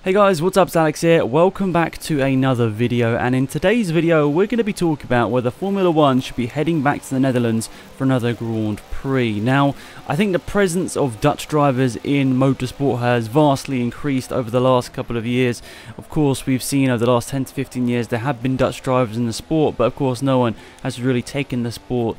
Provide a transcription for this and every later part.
Hey guys, what's up? It's Alex here. Welcome back to another video, and in today's video we're going to be talking about whether Formula 1 should be heading back to the Netherlands for another Grand Prix. Now, I think the presence of Dutch drivers in motorsport has vastly increased over the last couple of years. Of course, we've seen over the last 10 to 15 years there have been Dutch drivers in the sport, but of course no one has really taken the sport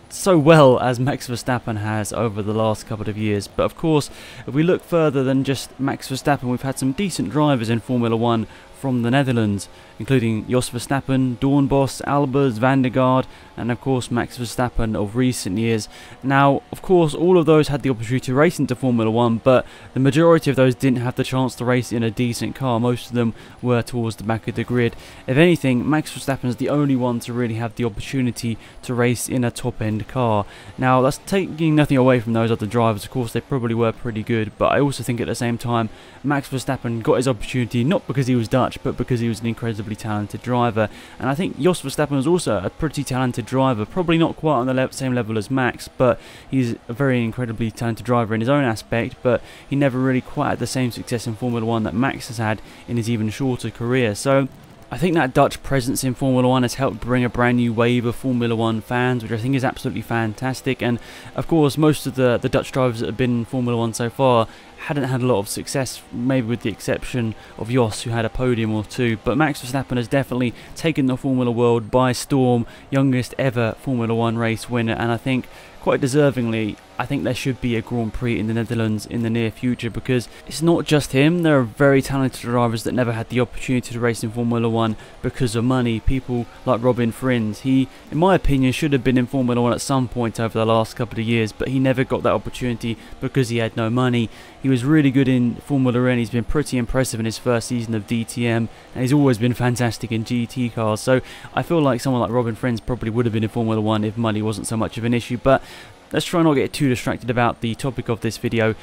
so well as Max Verstappen has over the last couple of years. But of course, if we look further than just Max Verstappen, we've had some decent drivers in Formula 1 from the Netherlands, including Jos Verstappen, Doornbos, Albers, Van der Garde, and of course Max Verstappen of recent years. Now, of course, all of those had the opportunity to race into Formula 1, but the majority of those didn't have the chance to race in a decent car. Most of them were towards the back of the grid. If anything, Max Verstappen is the only one to really have the opportunity to race in a top-end car. Now, that's taking nothing away from those other drivers. Of course, they probably were pretty good, but I also think at the same time, Max Verstappen got his opportunity not because he was Dutch, but because he was an incredibly talented driver. And I think Jos Verstappen was also a pretty talented driver, probably not quite on the same level as Max, but he's a very incredibly talented driver in his own aspect, but he never really quite had the same success in Formula 1 that Max has had in his even shorter career. So I think that Dutch presence in Formula 1 has helped bring a brand new wave of Formula 1 fans, which I think is absolutely fantastic. And of course, most of the Dutch drivers that have been in Formula 1 so far hadn't had a lot of success, maybe with the exception of Jos, who had a podium or two. But Max Verstappen has definitely taken the Formula world by storm, youngest ever Formula 1 race winner, and I think quite deservingly, I think there should be a Grand Prix in the Netherlands in the near future, because it's not just him. There are very talented drivers that never had the opportunity to race in Formula 1 because of money. People like Robin Friends, he, in my opinion, should have been in Formula 1 at some point over the last couple of years, but he never got that opportunity because he had no money. He was really good in Formula N, he's been pretty impressive in his first season of DTM, and he's always been fantastic in GT cars, so I feel like someone like Robin Friends probably would have been in Formula 1 if money wasn't so much of an issue. But let's try not to get too distracted about the topic of this video.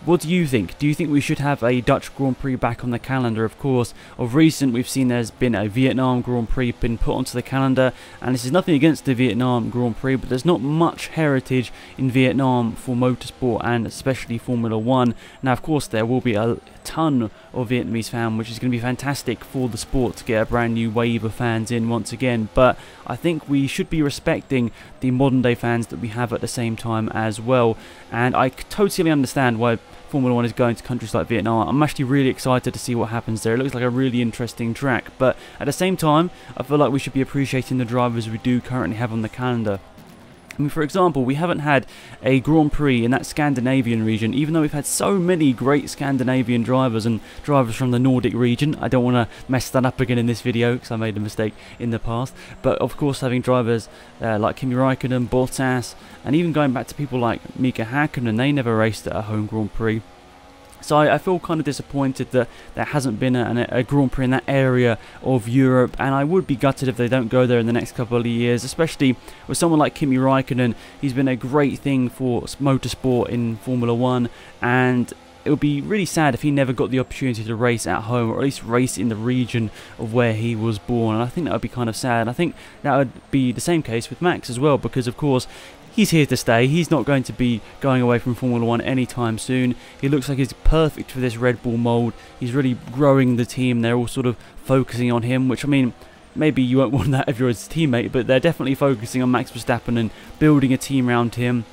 What do you think? Do you think we should have a Dutch Grand Prix back on the calendar? Of course, of recent we've seen there's been a Vietnam Grand Prix been put onto the calendar, and this is nothing against the Vietnam Grand Prix, but there's not much heritage in Vietnam for motorsport and especially Formula 1. Now, of course, there will be a ton of Vietnamese fans, which is going to be fantastic for the sport to get a brand new wave of fans in once again, but I think we should be respecting the modern day fans that we have at the same time as well. And I totally understand why Formula 1 is going to countries like Vietnam. I'm actually really excited to see what happens there. It looks like a really interesting track, but at the same time, I feel like we should be appreciating the drivers we do currently have on the calendar. I mean, for example, we haven't had a Grand Prix in that Scandinavian region, even though we've had so many great Scandinavian drivers and drivers from the Nordic region. I don't want to mess that up again in this video because I made a mistake in the past. But of course, having drivers like Kimi Räikkönen, Bottas, and even going back to people like Mika Häkkinen, they never raced at a home Grand Prix. So I feel kind of disappointed that there hasn't been a Grand Prix in that area of Europe, and I would be gutted if they don't go there in the next couple of years, especially with someone like Kimi Räikkönen. He's been a great thing for motorsport in Formula 1, and it would be really sad if he never got the opportunity to race at home, or at least race in the region of where he was born, and I think that would be kind of sad. I think that would be the same case with Max as well, because of course he's here to stay. He's not going to be going away from Formula 1 anytime soon. He looks like he's perfect for this Red Bull mould. He's really growing the team. They're all sort of focusing on him, which, I mean, maybe you won't want that if you're his teammate, but they're definitely focusing on Max Verstappen and building a team around him.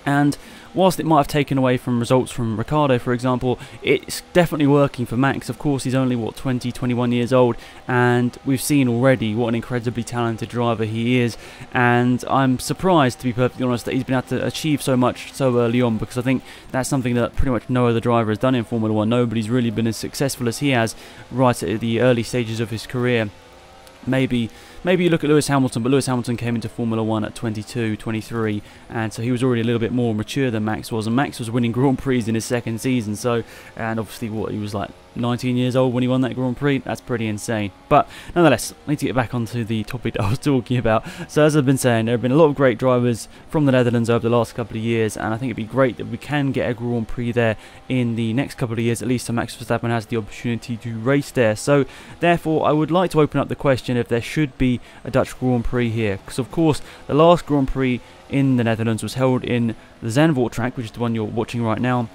And whilst it might have taken away from results from Ricciardo, for example, it's definitely working for Max. Of course, he's only, what, 20, 21 years old, and we've seen already what an incredibly talented driver he is, and I'm surprised, to be perfectly honest, that he's been able to achieve so much so early on, because I think that's something that pretty much no other driver has done in Formula 1. Nobody's really been as successful as he has right at the early stages of his career. Maybe you look at Lewis Hamilton, but Lewis Hamilton came into Formula 1 at 22, 23, and so he was already a little bit more mature than Max was, and Max was winning Grand Prix in his second season, so, and obviously he was like 19 years old when he won that Grand Prix. That's pretty insane. But nonetheless, I need to get back onto the topic that I was talking about. So as I've been saying, there have been a lot of great drivers from the Netherlands over the last couple of years, and I think it'd be great that we can get a Grand Prix there in the next couple of years, at least so Max Verstappen has the opportunity to race there. So therefore, I would like to open up the question if there should be a Dutch Grand Prix here, because of course the last Grand Prix in the Netherlands was held in the Zandvoort track, which is the one you're watching right now.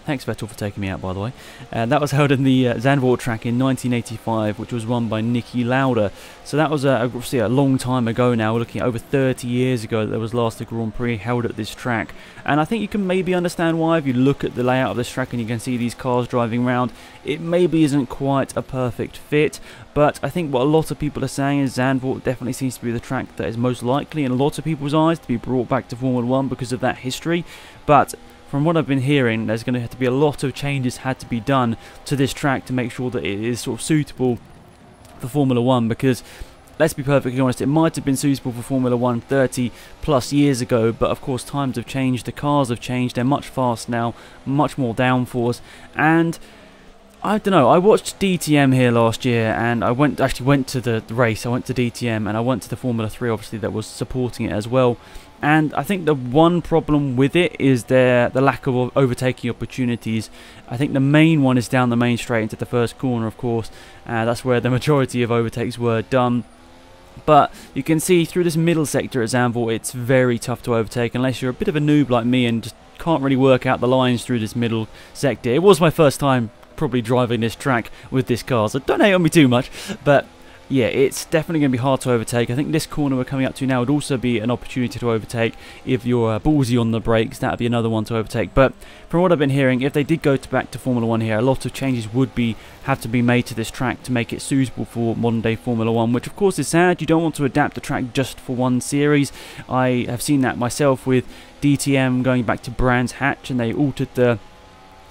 Thanks Vettel for taking me out, by the way. That was held in the Zandvoort track in 1985, which was won by Niki Lauda. So that was obviously a long time ago now. We're looking at over 30 years ago that there was last a Grand Prix held at this track. And I think you can maybe understand why if you look at the layout of this track and you can see these cars driving around. It maybe isn't quite a perfect fit, but I think what a lot of people are saying is Zandvoort definitely seems to be the track that is most likely in a lot of people's eyes to be brought back to Formula 1 because of that history. But from what I've been hearing, there's going to have to be a lot of changes had to be done to this track to make sure that it is sort of suitable for Formula 1, because let's be perfectly honest, it might have been suitable for Formula 1 30 plus years ago, but of course times have changed, the cars have changed, they're much faster now, much more downforce, and I don't know, I watched DTM here last year, and I actually went to the race, I went to DTM, and I went to the Formula 3 obviously that was supporting it as well. And I think the one problem with it is the lack of overtaking opportunities. I think the main one is down the main straight into the first corner, of course. That's where the majority of overtakes were done. But you can see through this middle sector at Zandvoort, it's very tough to overtake unless you're a bit of a noob like me and just can't really work out the lines through this middle sector. It was my first time probably driving this track with this car, so don't hate on me too much. But yeah, it's definitely going to be hard to overtake. I think this corner we're coming up to now would also be an opportunity to overtake if you're ballsy on the brakes. That would be another one to overtake. But from what I've been hearing, if they did go back to Formula 1 here, a lot of changes would have to be made to this track to make it suitable for modern day Formula 1, which of course is sad. You don't want to adapt the track just for one series. I have seen that myself with DTM going back to Brands Hatch, and they altered the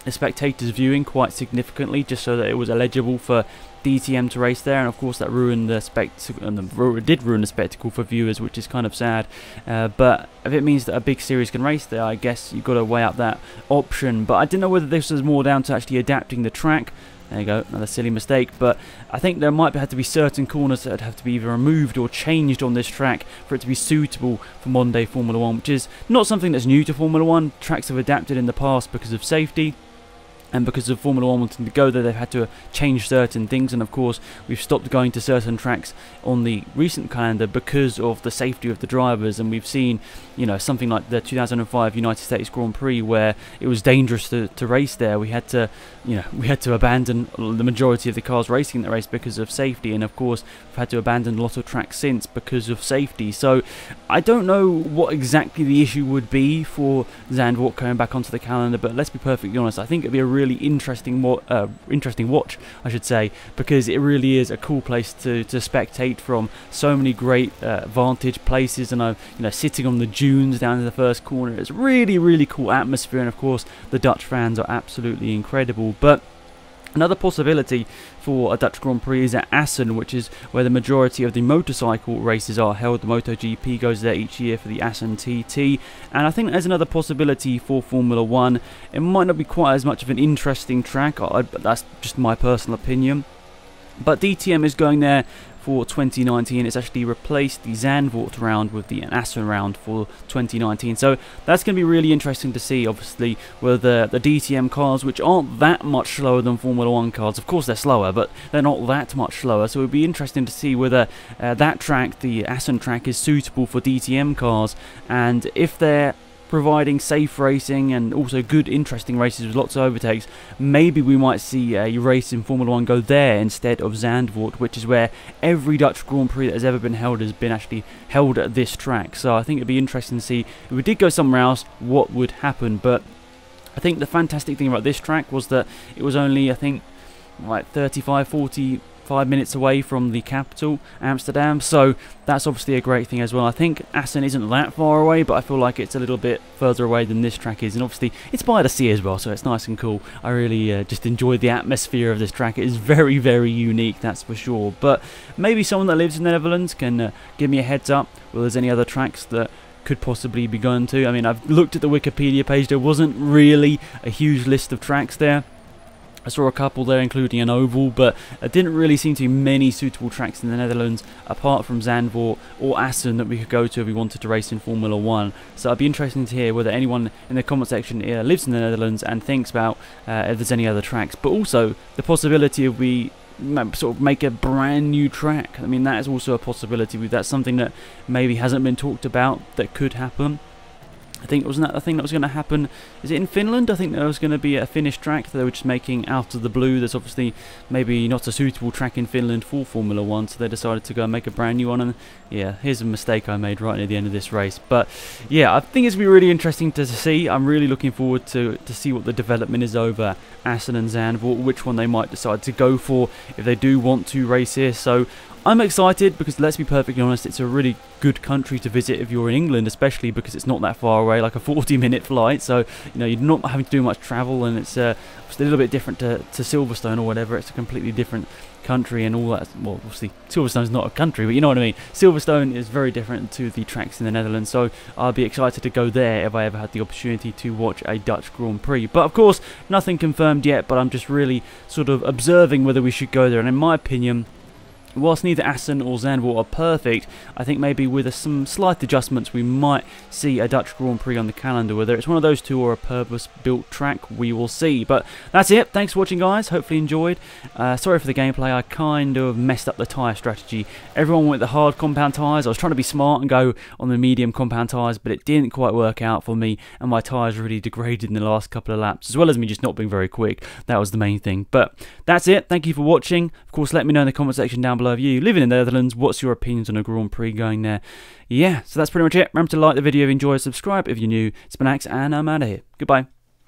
spectators viewing quite significantly just so that it was eligible for DTM to race there, and of course that ruined the spectacle, and it did ruin the spectacle for viewers, which is kind of sad. But if it means that a big series can race there, I guess you've got to weigh up that option. But I didn't know whether this was more down to actually adapting the track. There you go, another silly mistake. But I think there might have to be certain corners that would have to be either removed or changed on this track for it to be suitable for modern day Formula 1, which is not something that's new to Formula 1. Tracks have adapted in the past because of safety. And because of Formula 1 wanting to go there, they've had to change certain things. And of course, we've stopped going to certain tracks on the recent calendar because of the safety of the drivers. And we've seen, you know, something like the 2005 United States Grand Prix where it was dangerous to race there. We had to, abandon the majority of the cars racing that race because of safety. And of course, we've had to abandon a lot of tracks since because of safety. So I don't know what exactly the issue would be for Zandvoort coming back onto the calendar. But let's be perfectly honest, I think it'd be a really interesting watch, I should say, because it really is a cool place to spectate from. So many great vantage places, and sitting on the dunes down in the first corner. It's really cool atmosphere, and of course the Dutch fans are absolutely incredible. But another possibility for a Dutch Grand Prix is at Assen, which is where the majority of the motorcycle races are held. The MotoGP goes there each year for the Assen TT, and I think there's another possibility for Formula 1. It might not be quite as much of an interesting track, but that's just my personal opinion. But DTM is going there for 2019. It's actually replaced the Zandvoort round with the Assen round for 2019. So that's going to be really interesting to see, obviously, whether the DTM cars, which aren't that much slower than Formula 1 cars, of course they're slower, but they're not that much slower. So it would be interesting to see whether that track, the Assen track, is suitable for DTM cars, and if they're providing safe racing and also good interesting races with lots of overtakes, maybe we might see a race in Formula 1 go there instead of Zandvoort, which is where every Dutch Grand Prix that has ever been held has been actually held at this track. So I think it'd be interesting to see if we did go somewhere else what would happen. But I think the fantastic thing about this track was that it was only, I think, like 45 minutes away from the capital, Amsterdam, so that's obviously a great thing as well. I think Assen isn't that far away, but I feel like it's a little bit further away than this track is, and obviously it's by the sea as well, so it's nice and cool. I really just enjoy the atmosphere of this track. It is very unique, that's for sure. But maybe someone that lives in the Netherlands can give me a heads up whether there's any other tracks that could possibly be going to. I mean, I've looked at the Wikipedia page, there wasn't really a huge list of tracks there. I saw a couple there, including an oval, but there didn't really seem to be many suitable tracks in the Netherlands apart from Zandvoort or Assen that we could go to if we wanted to race in Formula 1. So it'd be interesting to hear whether anyone in the comment section lives in the Netherlands and thinks about if there's any other tracks. But also the possibility of we sort of make a brand new track. I mean, that is also a possibility. That's something that maybe hasn't been talked about that could happen. I think wasn't that the thing that was going to happen? Is it in Finland? I think there was going to be a Finnish track that they were just making out of the blue. There's obviously maybe not a suitable track in Finland for Formula 1, so they decided to go and make a brand new one. And yeah, here's a mistake I made right near the end of this race. But yeah, I think it's going to be really interesting to see. I'm really looking forward to see what the development is over Assen and Zandvoort, which one they might decide to go for if they do want to race here. So I'm excited because, let's be perfectly honest, it's a really good country to visit if you're in England, especially because it's not that far away, like a 40-minute flight. So, you know, you're not having to do much travel, and it's a little bit different to Silverstone or whatever. It's a completely different country and all that. Well, obviously, Silverstone's not a country, but you know what I mean. Silverstone is very different to the tracks in the Netherlands, so I'll be excited to go there if I ever had the opportunity to watch a Dutch Grand Prix. But of course, nothing confirmed yet, but I'm just really sort of observing whether we should go there. And in my opinion, whilst neither Assen or Zandvoort are perfect, I think maybe with some slight adjustments we might see a Dutch Grand Prix on the calendar. Whether it's one of those two or a purpose-built track, we will see. But that's it. Thanks for watching, guys. Hopefully you enjoyed. Sorry for the gameplay. I kind of messed up the tyre strategy. Everyone went the hard compound tyres. I was trying to be smart and go on the medium compound tyres, but it didn't quite work out for me, and my tyres really degraded in the last couple of laps, as well as me just not being very quick. That was the main thing. But that's it. Thank you for watching. Of course, let me know in the comment section down below. If you live in the Netherlands, what's your opinions on a Grand Prix going there? Yeah, so that's pretty much it. Remember to like the video if you enjoyed, subscribe if you're new. It's been Alex, and I'm out of here. Goodbye.